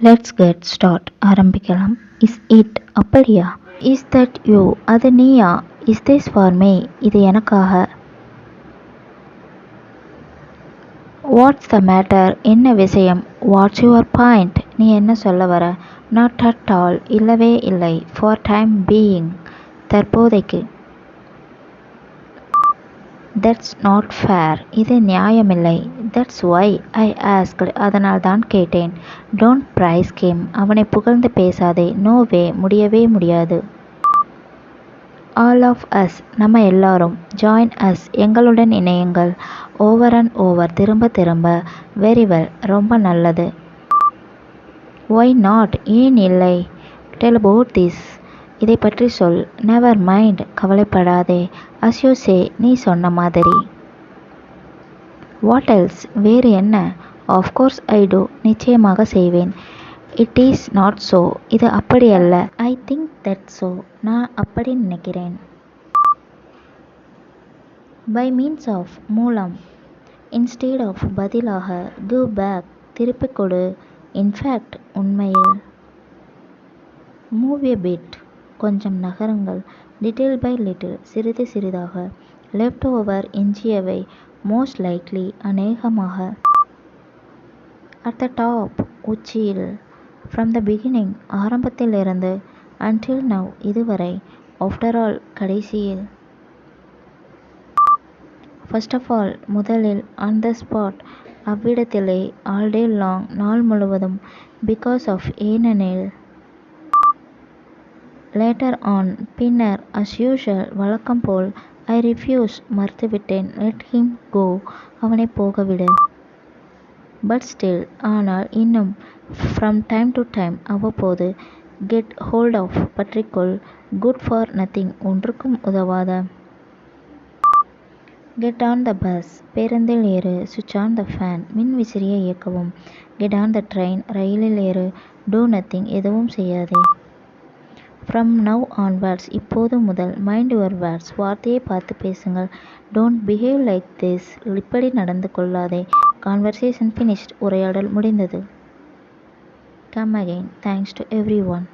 Let's get start. ஆரம்பிக்கலாம். Is it அப்படியா? Is that you? அது நீயா? Is this for me? இது எனக்காக. What's the matter? என்ன விஷயம்? What's your point? நீ என்ன சொல்ல வர? Not at all. இல்லவே இல்லை. For time being. தற்போதைக்கு. That's not fair. இது நியாயமில்லை. That's why I asked. அதனால் தான் கேட்டேன். Don't praise him. அவனை புகழ்ந்து பேசாதே. No way. முடியவே முடியாது. All of us. நம்ம எல்லாரும். Join us. எங்களுடன் இணையுங்கள். Over and over. திரும்ப திரும்ப. Very well. ரொம்ப நல்லது. Why not? ஏன் இல்லை? Tell about this. இதை பற்றி சொல். Never mind. கவலைப்படாதே. As you say. நீ சொன்ன மாதிரி. What else? வேறு என்ன? Of course I do. நிச்சயமாக செய்வேன். It is not so. இது அப்படி அல்ல. I think that so. நான் அப்படி நினைக்கிறேன். By means of. மூலம். Instead of. பதிலாக. Give back. திருப்பிக் கொடு. இன்ஃபேக்ட். உண்மையில். Move a bit. கொஞ்சம் நகருங்கள். Little by little. சிறிது சிறிதாக. Left over. எஞ்சியவை. Most likely. அநேகமாக. At the top. உச்சியில். From the beginning. ஆரம்பத்திலிருந்து. Until now. இதுவரை. After all. கடைசியில். First of all. முதலில். On the spot. அவ்விடத்திலே. All day long. நாள் முழுவதும். Because of. ஏனெனில். Later on. பின்னர். As usual. வழக்கம் போல். I refuse. மறுத்துவிட்டேன். Let him go. அவனை போகவிடு. But still. ஆனால் இன்னும். From time to time. அவ்வப்போது. Get hold of. பற்றிக்கொள். Good for nothing. ஒன்றுக்கும் உதவாத. Get on the bus. பேருந்தில் ஏறு. சுவிட்ச் ஆன் த ஃபேன். மின் விசிறியை இயக்கவும். Get on the train. ரயிலில் ஏறு. Two nothing. எதுவும் செய்யாதே. From now onwards. இப்போது முதல். Mind your words. வார்த்தையை பார்த்து பேசுங்கள். Don't behave like this. இப்படி நடந்து கொள்ளாதே. Conversation finished. உரையாடல் முடிந்தது. Come again. Thanks to every one.